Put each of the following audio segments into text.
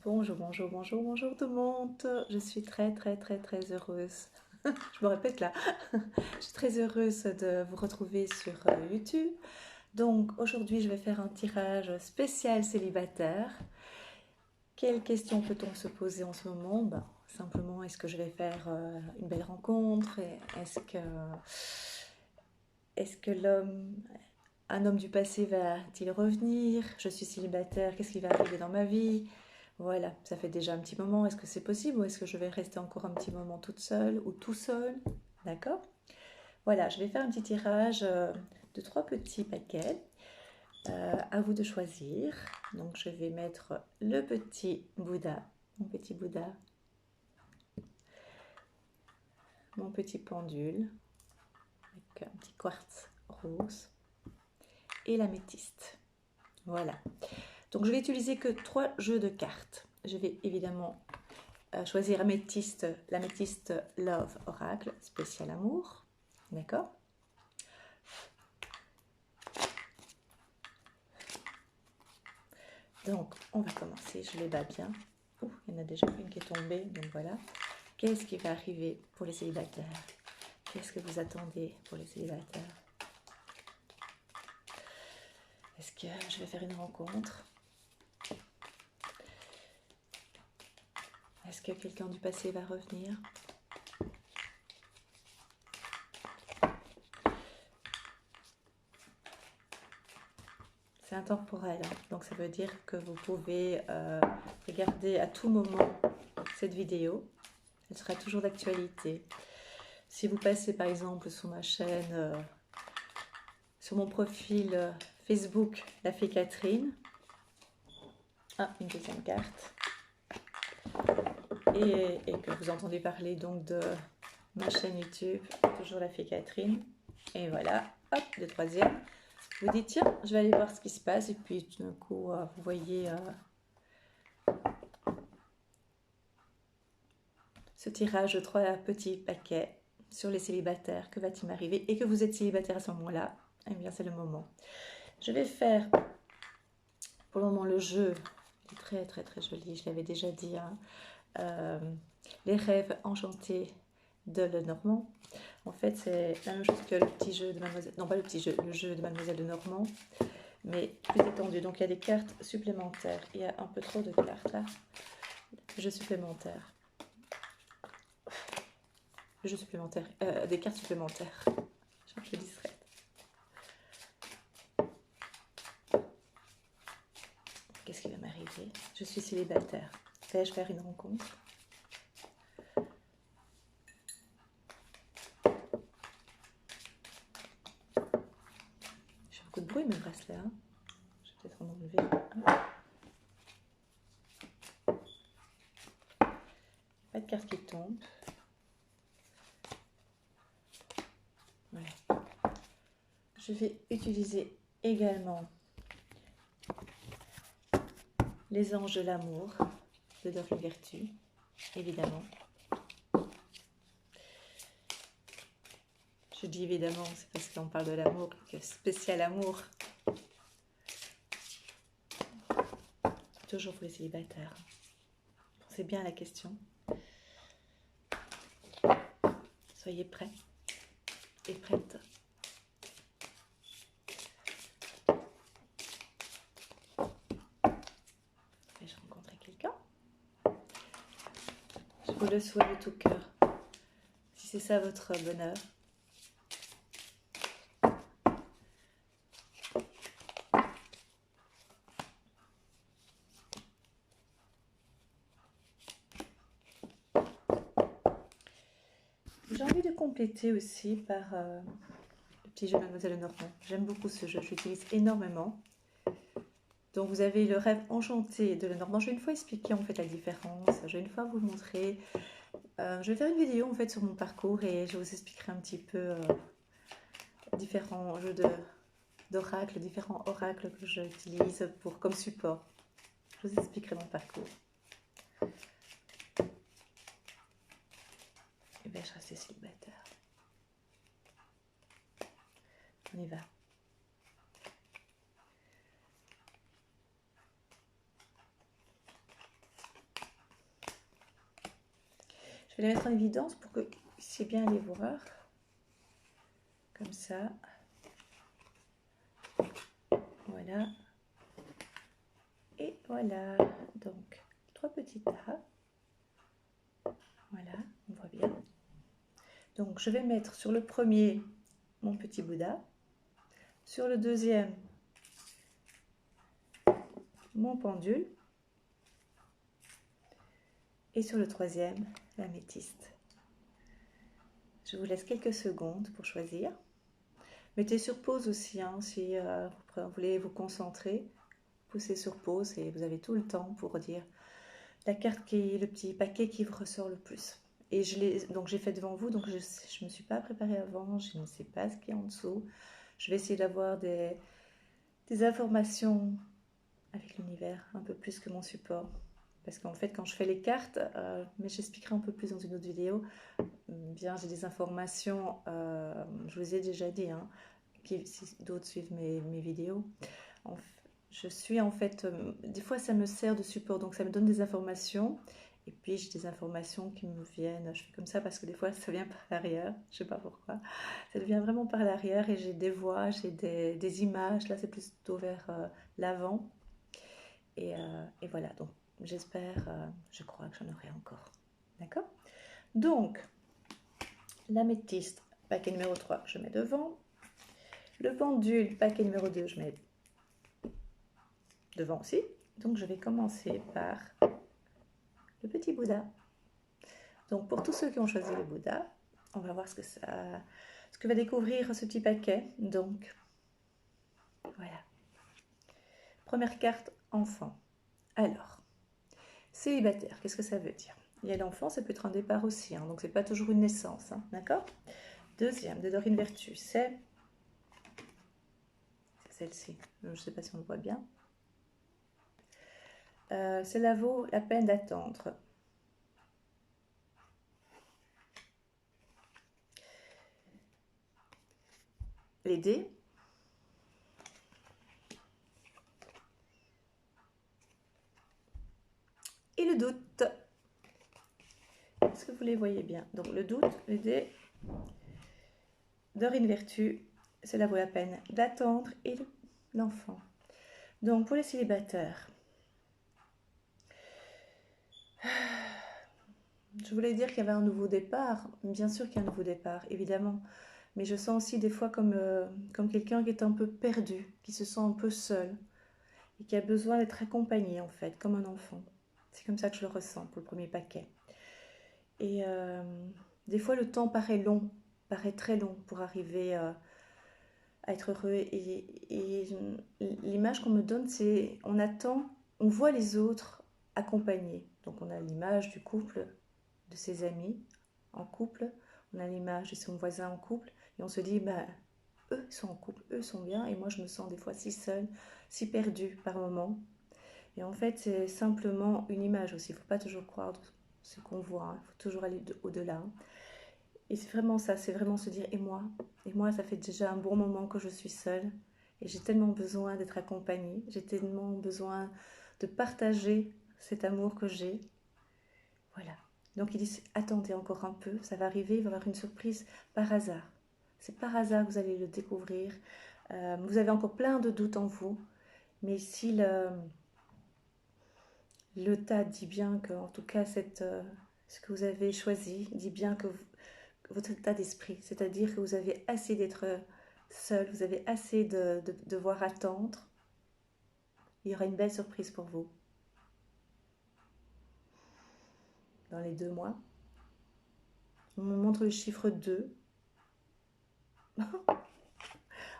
Bonjour, bonjour, bonjour, bonjour tout le monde. Je suis très heureuse. Je me répète là. Je suis très heureuse de vous retrouver sur YouTube. Donc aujourd'hui, je vais faire un tirage spécial célibataire. Quelles questions peut-on se poser en ce moment? Simplement, est-ce que je vais faire une belle rencontre? Est-ce que un homme du passé va-t-il revenir? Je suis célibataire, qu'est-ce qui va arriver dans ma vie? Voilà, ça fait déjà un petit moment. Est-ce que c'est possible ou est-ce que je vais rester encore un petit moment toute seule ou tout seul? D'accord? Voilà, je vais faire un petit tirage de 3 petits paquets. À vous de choisir. Donc je vais mettre le petit Bouddha, mon petit Bouddha, mon petit pendule avec un petit quartz rose et l'améthyste. Voilà. Donc je vais utiliser que 3 jeux de cartes. Je vais évidemment choisir l'améthyste Love Oracle, spécial amour. D'accord? Donc on va commencer, je les bats bien. Ouh, il y en a déjà une qui est tombée, donc voilà. Qu'est-ce qui va arriver pour les célibataires? Qu'est-ce que vous attendez pour les célibataires? Est-ce que je vais faire une rencontre? Est-ce que quelqu'un du passé va revenir? C'est intemporel, hein. Donc ça veut dire que vous pouvez regarder à tout moment cette vidéo. Elle sera toujours d'actualité. Si vous passez par exemple sur ma chaîne, sur mon profil Facebook, la fée Catherine, une deuxième carte, et que vous entendez parler donc de ma chaîne YouTube, toujours la fée Catherine, et voilà, hop, le troisième, vous dites tiens, je vais aller voir ce qui se passe, et puis tout d'un coup, vous voyez ce tirage de 3 petits paquets sur les célibataires. Que va-t-il m'arriver? Et que vous êtes célibataire à ce moment-là, eh bien c'est le moment. Je vais faire pour le moment le jeu, il est très joli, je l'avais déjà dit, hein. Les rêves enchantés de Lenormand. En fait, c'est la même chose que le petit jeu de Mademoiselle... Non, pas le petit jeu, le jeu de Mademoiselle Lenormand, mais plus étendu. Donc, il y a des cartes supplémentaires. Il y a un peu trop de cartes, là. Le jeu supplémentaire. Le jeu supplémentaire. Des cartes supplémentaires. Je suis un peu distraite. Qu'est-ce qui va m'arriver? Je suis célibataire. Vais-je faire une rencontre? J'ai beaucoup de bruit, mes bracelets, hein. Je vais peut-être en enlever un. Pas de carte qui tombe. Voilà. Je vais utiliser également les anges de l'amour de Dorine Vertu, évidemment. Je dis évidemment, c'est parce qu'on parle de l'amour, que spécial amour. Toujours pour les célibataires. Pensez bien à la question. Soyez prêts et prêtes. Vais-je rencontrer quelqu'un? Je vous le souhaite de tout cœur. Si c'est ça votre bonheur. J'ai envie de compléter aussi par le petit jeu Mademoiselle Lenormand. J'aime beaucoup ce jeu, je l'utilise énormément. Donc vous avez le rêve enchanté de Lenormand. Je vais une fois expliquer en fait la différence. Je vais une fois vous montrer. Je vais faire une vidéo en fait sur mon parcours et je vous expliquerai un petit peu différents jeux d'oracles, différents oracles que j'utilise comme support. Je vous expliquerai mon parcours. Et bien je reste célibataire. On y va. Je vais les mettre en évidence pour que vous puissiez bien les voir. Comme ça. Voilà. Et voilà. Donc, 3 petits tas. Voilà, on voit bien. Donc, je vais mettre sur le premier mon petit Bouddha. Sur le deuxième, mon pendule. Et sur le troisième, l'améthyste. Je vous laisse quelques secondes pour choisir. Mettez sur pause aussi, hein, si vous voulez vous concentrer. Poussez sur pause et vous avez tout le temps pour dire la carte qui est le petit paquet qui vous ressort le plus. Et donc j'ai fait devant vous, donc je ne me suis pas préparée avant, je ne sais pas ce qu'il y a en dessous. Je vais essayer d'avoir des informations avec l'univers, un peu plus que mon support. Parce qu'en fait, quand je fais les cartes, mais j'expliquerai un peu plus dans une autre vidéo, bien j'ai des informations, je vous ai déjà dit, hein, si d'autres suivent mes vidéos. Je suis en fait, des fois ça me sert de support, donc ça me donne des informations. Et puis j'ai des informations qui me viennent, je fais comme ça parce que des fois ça vient par l'arrière, je sais pas pourquoi. Ça vient vraiment par l'arrière et j'ai des voix, j'ai des images, là c'est plutôt vers l'avant. Et voilà, donc j'espère, je crois que j'en aurai encore. D'accord? Donc, l'améthyste, paquet numéro 3, je mets devant. Le pendule, paquet numéro 2, je mets devant aussi. Donc, je vais commencer par le petit Bouddha. Donc, pour tous ceux qui ont choisi le Bouddha, on va voir ce que va découvrir ce petit paquet. Donc, voilà. Première carte, enfant. Alors, célibataire, qu'est-ce que ça veut dire? Il y a l'enfant, ça peut être un départ aussi, hein, donc c'est pas toujours une naissance, hein, d'accord? Deuxième, de Dorine Vertu, c'est celle-ci. Je ne sais pas si on le voit bien. Cela vaut la peine d'attendre. Les dés. Et le doute. Est-ce que vous les voyez bien? Donc le doute, les dés. Dorine Vertu, cela vaut la peine d'attendre. Et l'enfant. Donc pour les célibataires. Je voulais dire qu'il y avait un nouveau départ. Bien sûr qu'il y a un nouveau départ, évidemment. Mais je sens aussi des fois comme quelqu'un qui est un peu perdu, qui se sent un peu seul et qui a besoin d'être accompagné en fait, comme un enfant. C'est comme ça que je le ressens pour le premier paquet. Et des fois le temps paraît long, paraît très long pour arriver à être heureux. Et l'image qu'on me donne, c'est on attend, on voit les autres accompagnés. Donc on a l'image du couple, de ses amis en couple, on a l'image de son voisin en couple, et on se dit, bah, eux sont en couple, eux sont bien, et moi je me sens des fois si seule, si perdue par moments. Et en fait, c'est simplement une image aussi, il ne faut pas toujours croire ce qu'on voit, hein. Il faut toujours aller au-delà. Et c'est vraiment ça, c'est vraiment se dire, et moi, ça fait déjà un bon moment que je suis seule, et j'ai tellement besoin d'être accompagnée, j'ai tellement besoin de partager cet amour que j'ai. Voilà. Donc il dit, attendez encore un peu, ça va arriver, il va y avoir une surprise par hasard. C'est par hasard que vous allez le découvrir. Vous avez encore plein de doutes en vous, mais si le tas dit bien que, en tout cas, ce que vous avez choisi, dit bien que votre état d'esprit, c'est-à-dire que vous avez assez d'être seul, vous avez assez de devoir attendre, il y aura une belle surprise pour vous dans les 2 mois. On me montre le chiffre 2.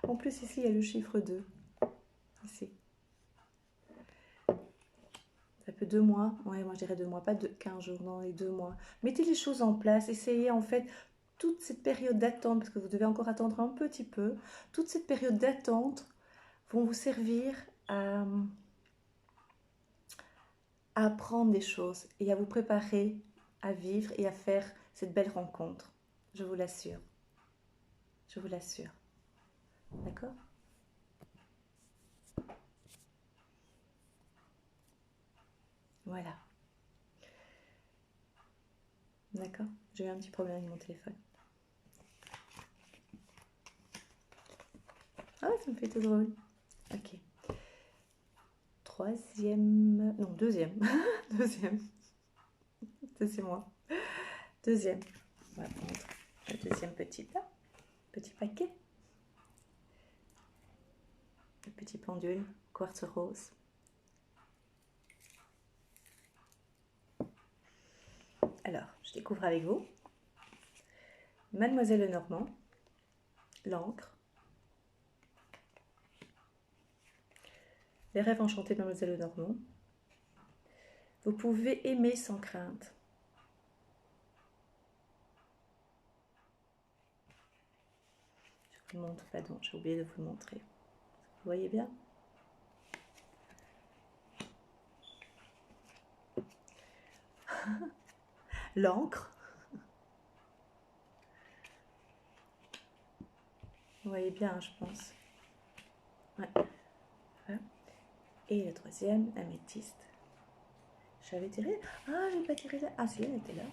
En plus, ici, il y a le chiffre 2. Ici. Ça peut 2 mois. Ouais, moi, je dirais 2 mois, pas 15 jours, non, les 2 mois. Mettez les choses en place. Essayez, en fait, toute cette période d'attente, parce que vous devez encore attendre un petit peu, toute cette période d'attente vont vous servir à apprendre des choses et à vous préparer à vivre et à faire cette belle rencontre. Je vous l'assure. Je vous l'assure. D'accord ? Voilà. D'accord? J'ai eu un petit problème avec mon téléphone. Ah ouais, ça me fait tout drôle. Ok. Troisième... Non, deuxième. Deuxième. Ça, c'est moi. Deuxième. On va prendre le deuxième petit là. Petit paquet. Le petit pendule. Quartz rose. Alors, je découvre avec vous. Mademoiselle Lenormand. L'encre. Les rêves enchantés de Mademoiselle Lenormand. Vous pouvez aimer sans crainte. Je vous le montre, pardon, j'ai oublié de vous le montrer. Vous voyez bien? L'encre. Vous voyez bien, je pense. Ouais. Voilà. Et le troisième, améthyste. J'avais tiré. Ah, j'ai pas tiré là. Ah si, elle était là.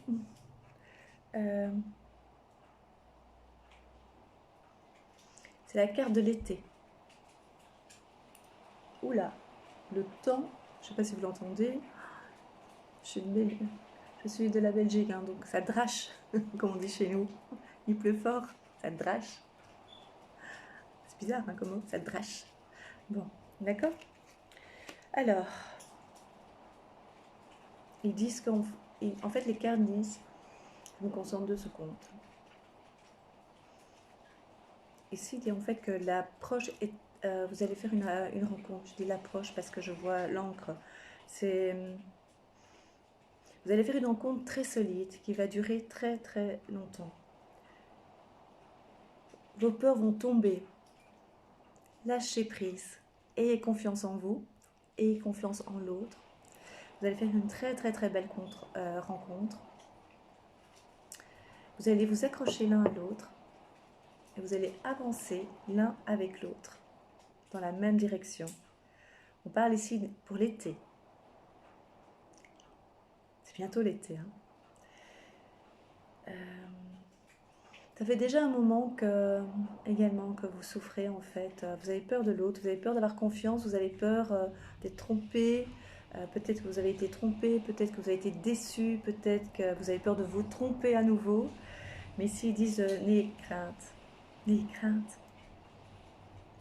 C'est la carte de l'été. Oula, le temps, je sais pas si vous l'entendez. Je suis de la Belgique, hein, donc ça drache, comme on dit chez nous. Il pleut fort, ça drache. C'est bizarre, hein, comment ça drache. Bon, d'accord. Alors, ils disent en fait, les cartes disent je me concentre 2 secondes. Ici, il dit en fait que l'approche est. Vous allez faire une rencontre. Je dis l'approche parce que je vois l'encre. C'est. Vous allez faire une rencontre très solide qui va durer très très longtemps. Vos peurs vont tomber. Lâchez prise. Ayez confiance en vous. Ayez confiance en l'autre. Vous allez faire une très très très belle rencontre. Vous allez vous accrocher l'un à l'autre. Et vous allez avancer l'un avec l'autre dans la même direction. On parle ici pour l'été. C'est bientôt l'été. Hein. Ça fait déjà un moment également que vous souffrez en fait. Vous avez peur de l'autre, vous avez peur d'avoir confiance, vous avez peur d'être trompé. Peut-être que vous avez été trompé, peut-être que vous avez été déçu, peut-être que vous avez peur de vous tromper à nouveau. Mais ici ils disent n'ayez crainte, n'ayez crainte.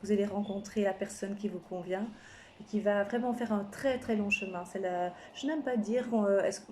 Vous allez rencontrer la personne qui vous convient et qui va vraiment faire un très très long chemin. Je n'aime pas dire,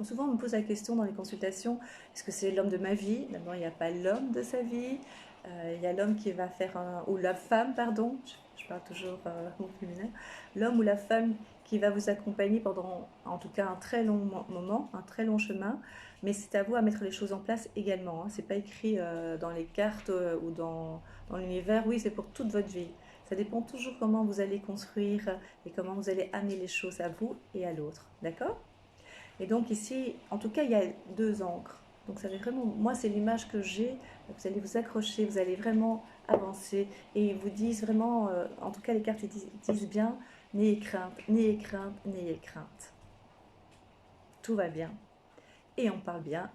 souvent on me pose la question dans les consultations, est-ce que c'est l'homme de ma vie? D'abord, il n'y a pas l'homme de sa vie, il y a l'homme qui va faire ou la femme, pardon, je parle toujours au féminin, l'homme ou la femme qui va vous accompagner pendant en tout cas un très long moment, un très long chemin, mais c'est à vous à mettre les choses en place également. Hein. C'est pas écrit dans les cartes ou dans l'univers, oui c'est pour toute votre vie. Ça dépend toujours comment vous allez construire et comment vous allez amener les choses à vous et à l'autre. D'accord? Et donc ici, en tout cas, il y a 2 encres. Donc ça fait vraiment, moi c'est l'image que j'ai. Vous allez vous accrocher, vous allez vraiment avancer. Et ils vous disent vraiment, en tout cas les cartes disent bien, n'ayez crainte, n'ayez crainte, n'ayez crainte. Tout va bien. Et on parle bien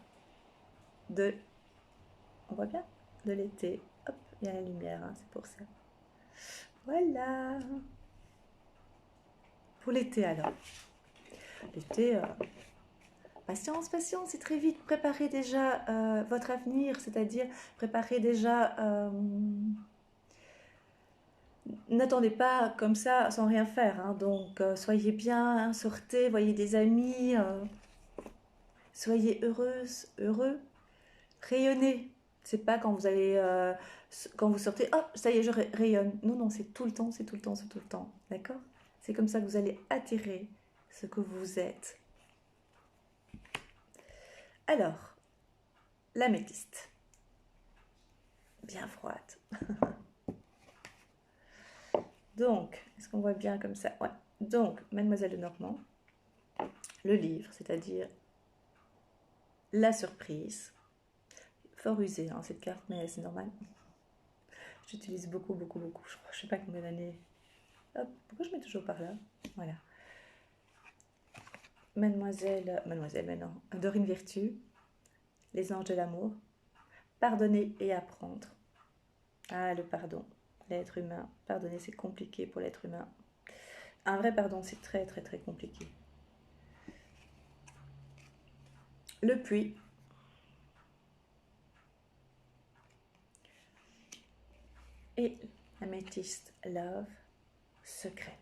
on voit bien, de l'été. Hop, il y a la lumière, hein, c'est pour ça. Voilà. Pour l'été alors. L'été, patience, patience, c'est très vite. Préparez déjà votre avenir, c'est-à-dire préparez déjà... N'attendez pas comme ça sans rien faire. Hein. Donc, soyez bien, hein, sortez, voyez des amis, soyez heureuse, heureux, rayonnez. C'est pas quand vous allez, quand vous sortez, oh, ça y est, je rayonne. Non, non, c'est tout le temps, c'est tout le temps, c'est tout le temps. D'accord? C'est comme ça que vous allez attirer ce que vous êtes. Alors, l'améthyste. Bien froide. Donc, est-ce qu'on voit bien comme ça? Ouais. Donc, Mademoiselle de Normand, le livre, c'est-à-dire la surprise. Fort usée, hein, cette carte, mais c'est normal. J'utilise beaucoup, beaucoup, beaucoup. Je ne sais pas combien d'années. Hop, pourquoi je mets toujours par là? Voilà. Mademoiselle, maintenant, Dorine Vertu, les anges de l'amour. Pardonner et apprendre. Ah, le pardon, l'être humain. Pardonner, c'est compliqué pour l'être humain. Un vrai pardon, c'est très, très, très compliqué. Le puits. Et l'améthyste love, secret.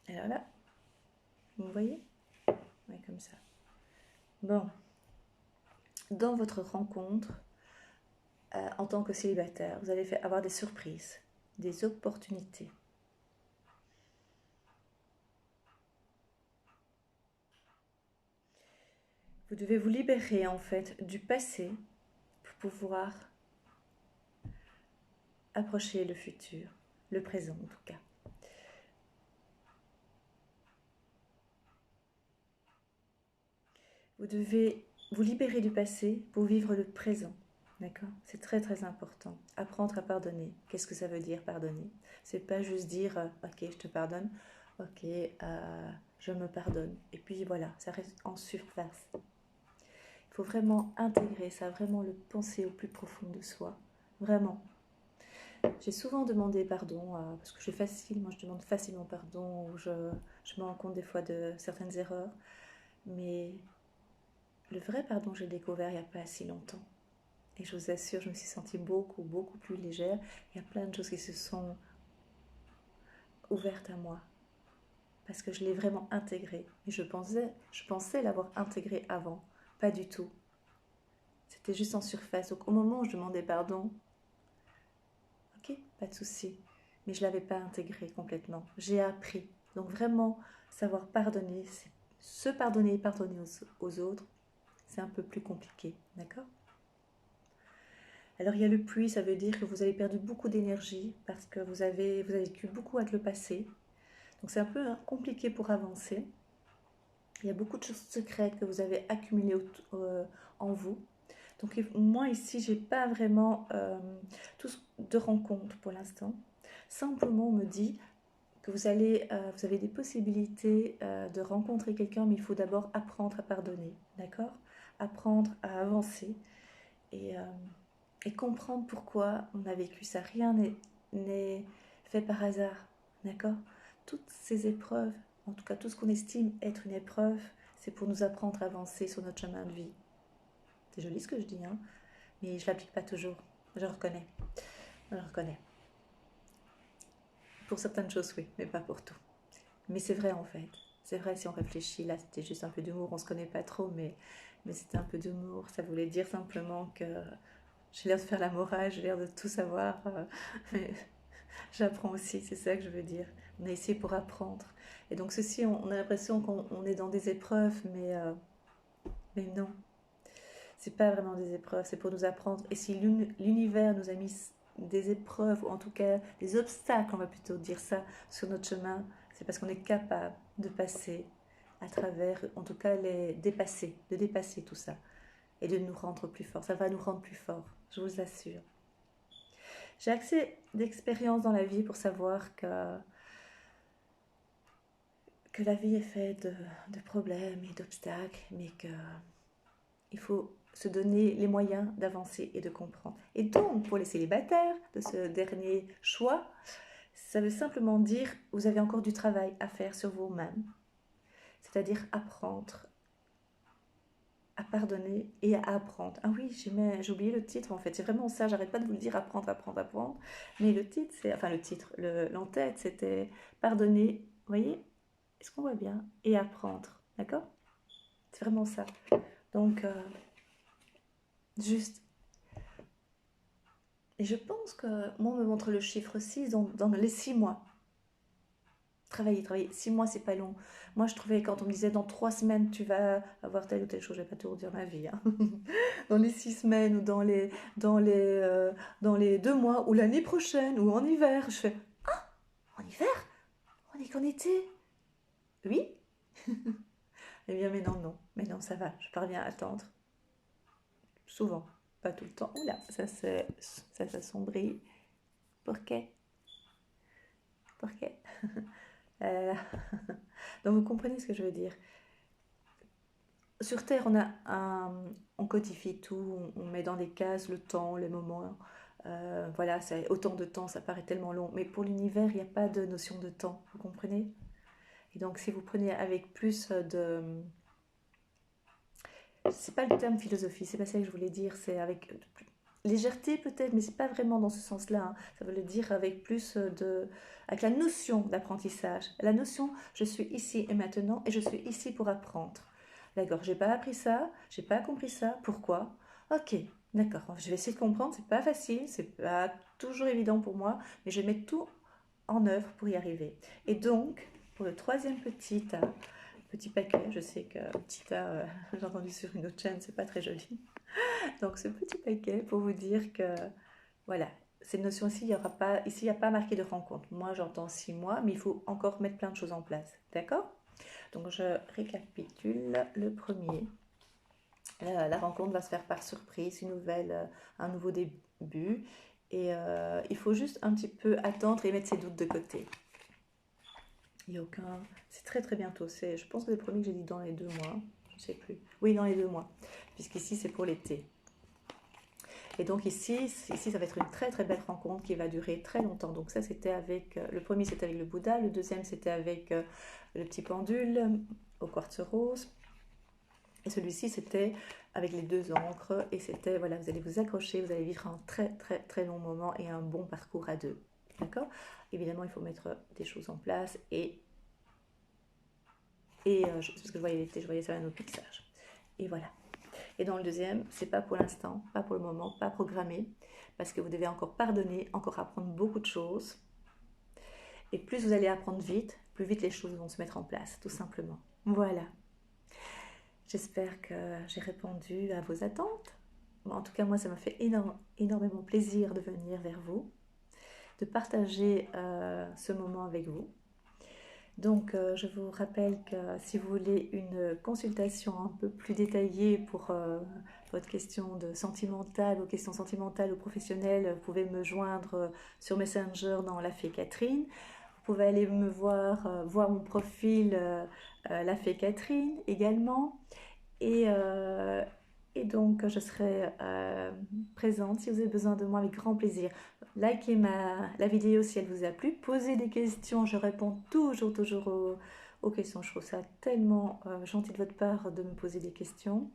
Alors là, vous voyez? Ouais, comme ça. Bon. Dans votre rencontre, en tant que célibataire, vous allez avoir des surprises, des opportunités. Vous devez vous libérer en fait du passé pour pouvoir approcher le futur, le présent en tout cas. Vous devez vous libérer du passé pour vivre le présent. D'accord? C'est très très important. Apprendre à pardonner. Qu'est-ce que ça veut dire pardonner? C'est pas juste dire ok, je te pardonne, ok, je me pardonne. Et puis voilà, ça reste en surface. Il faut vraiment intégrer ça, vraiment le penser au plus profond de soi. Vraiment. J'ai souvent demandé pardon, parce que moi je demande facilement pardon, ou je me rends compte des fois de certaines erreurs. Mais le vrai pardon, j'ai découvert il n'y a pas si longtemps. Et je vous assure, je me suis sentie beaucoup, beaucoup plus légère. Il y a plein de choses qui se sont ouvertes à moi. Parce que je l'ai vraiment intégré. Et je pensais l'avoir intégré avant. Pas du tout. C'était juste en surface. Donc au moment où je demandais pardon, ok, pas de souci. Mais je ne l'avais pas intégré complètement. J'ai appris. Donc vraiment, savoir pardonner, c'est se pardonner et pardonner aux autres, c'est un peu plus compliqué. D'accord? Alors il y a le puits, ça veut dire que vous avez perdu beaucoup d'énergie parce que vous avez vécu beaucoup avec le passé. Donc c'est un peu compliqué pour avancer. Il y a beaucoup de choses secrètes que vous avez accumulées en vous. Donc moi ici, j'ai pas vraiment de rencontres pour l'instant. Simplement on me dit que vous avez des possibilités de rencontrer quelqu'un, mais il faut d'abord apprendre à pardonner, d'accord? Apprendre à avancer et comprendre pourquoi on a vécu ça. Rien n'est fait par hasard, d'accord? Toutes ces épreuves, en tout cas tout ce qu'on estime être une épreuve, c'est pour nous apprendre à avancer sur notre chemin de vie. C'est joli ce que je dis, hein, mais je ne l'applique pas toujours. Je reconnais. Je reconnais. Pour certaines choses, oui, mais pas pour tout. Mais c'est vrai en fait. C'est vrai si on réfléchit. Là, c'était juste un peu d'humour. On ne se connaît pas trop, mais c'était un peu d'humour. Ça voulait dire simplement que j'ai l'air de faire la morale, j'ai l'air de tout savoir. Mais j'apprends aussi, c'est ça que je veux dire. On est ici pour apprendre. Et donc ceci, on a l'impression qu'on est dans des épreuves, mais non. C'est pas vraiment des épreuves, c'est pour nous apprendre. Et si l'univers nous a mis des épreuves, ou en tout cas des obstacles, on va plutôt dire ça, sur notre chemin, c'est parce qu'on est capable de passer à travers, en tout cas de dépasser tout ça et de nous rendre plus forts. Ça va nous rendre plus forts, je vous assure. J'ai assez d'expérience dans la vie pour savoir que la vie est faite de problèmes et d'obstacles, mais qu'il faut se donner les moyens d'avancer et de comprendre. Et donc, pour les célibataires de ce dernier choix, ça veut simplement dire vous avez encore du travail à faire sur vous-même, c'est-à-dire apprendre à pardonner et à apprendre. Ah oui, j'ai oublié le titre en fait, c'est vraiment ça, j'arrête pas de vous le dire, apprendre, apprendre, apprendre. Mais le titre, l'entête, c'était pardonner, vous voyez, est-ce qu'on voit bien? Et apprendre, d'accord? C'est vraiment ça. Donc, juste. Et je pense que moi, on me montre le chiffre 6 dans les 6 mois. Travailler. 6 mois, c'est pas long. Moi, je trouvais quand on me disait dans 3 semaines, tu vas avoir telle ou telle chose, je vais pas te redire ma vie. Hein. Dans les 6 semaines ou dans les 2 mois ou l'année prochaine ou en hiver, je fais ah, en hiver? On est qu'en été? Oui? Eh bien, mais non. Mais non, ça va. Je parviens à attendre. Souvent. Pas tout le temps. Oula, ça s'assombrit. Pourquoi? Donc vous comprenez ce que je veux dire. Sur Terre, on codifie tout, on met dans des cases le temps, les moments. Voilà, autant de temps, ça paraît tellement long. Mais pour l'univers, il n'y a pas de notion de temps, vous comprenez? Et donc, si vous prenez avec plus de... C'est pas le terme philosophie, c'est pas ça que je voulais dire, c'est avec légèreté peut-être, mais c'est pas vraiment dans ce sens-là, hein. Ça veut le dire avec plus de... avec la notion d'apprentissage. La notion, je suis ici et maintenant, et je suis ici pour apprendre. D'accord, j'ai pas appris ça, j'ai pas compris ça, pourquoi? Ok, d'accord, je vais essayer de comprendre, c'est pas facile, c'est pas toujours évident pour moi, mais je vais mettre tout en œuvre pour y arriver. Et donc, pour le troisième petit paquet, je sais que petit A, j'ai entendu sur une autre chaîne, c'est pas très joli. Donc ce petit paquet pour vous dire que, voilà, cette notion-ci, il y aura pas, ici, il n'y a pas marqué de rencontre. Moi, j'entends 6 mois, mais il faut encore mettre plein de choses en place. D'accord? Donc je récapitule le premier. La rencontre va se faire par surprise, un nouveau début. Et il faut juste un petit peu attendre et mettre ses doutes de côté. Il n'y a aucun... C'est très très bientôt. Je pense que c'est le premier que j'ai dit dans les 2 mois. Je ne sais plus. Oui, dans les 2 mois. Puisqu'ici, c'est pour l'été. Et donc ici, ça va être une très très belle rencontre qui va durer très longtemps. Donc ça, c'était avec... le premier, c'était avec le Bouddha. Le deuxième, c'était avec le petit pendule au quartz rose. Et celui-ci, c'était avec les 2 encres. Et c'était, voilà, vous allez vous accrocher. Vous allez vivre un très très très long moment et un bon parcours à 2. D'accord? Évidemment, il faut mettre des choses en place parce que je voyais l'été, je voyais ça à nos pixages. Et voilà. Et dans le deuxième, c'est pas pour l'instant, pas pour le moment, pas programmé, parce que vous devez encore pardonner, encore apprendre beaucoup de choses. Et plus vous allez apprendre vite, plus vite les choses vont se mettre en place, tout simplement. Voilà. J'espère que j'ai répondu à vos attentes. En tout cas, moi, ça m'a fait énormément plaisir de venir vers vous, de partager ce moment avec vous. Donc, je vous rappelle que si vous voulez une consultation un peu plus détaillée pour votre question sentimentale, vos questions sentimentales ou professionnelles, vous pouvez me joindre sur Messenger dans La Fée Catherine. Vous pouvez aller me voir mon profil La Fée Catherine également. Et donc, je serai présente si vous avez besoin de moi avec grand plaisir. Likez la vidéo si elle vous a plu. Posez des questions, je réponds toujours aux questions. Je trouve ça tellement gentil de votre part de me poser des questions.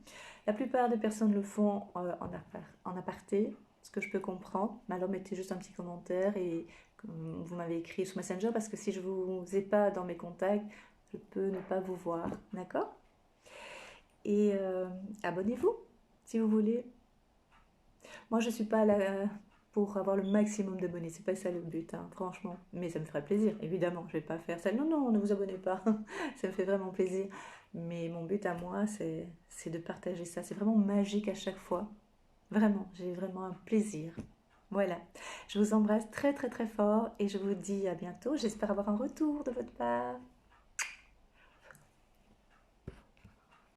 La plupart des personnes le font en aparté, ce que je peux comprendre. Mais alors, mettez juste un petit commentaire et vous m'avez écrit sur Messenger parce que si je ne vous ai pas dans mes contacts, je peux ne pas vous voir. D'accord ? Et abonnez-vous si vous voulez. Moi, je ne suis pas là pour avoir le maximum d'abonnés. C'est pas ça le but, hein, franchement. Mais ça me ferait plaisir, évidemment. Je ne vais pas faire ça. Non, non, ne vous abonnez pas. Ça me fait vraiment plaisir. Mais mon but à moi, c'est de partager ça. C'est vraiment magique à chaque fois. Vraiment, j'ai vraiment un plaisir. Voilà. Je vous embrasse très, très, très fort et je vous dis à bientôt. J'espère avoir un retour de votre part.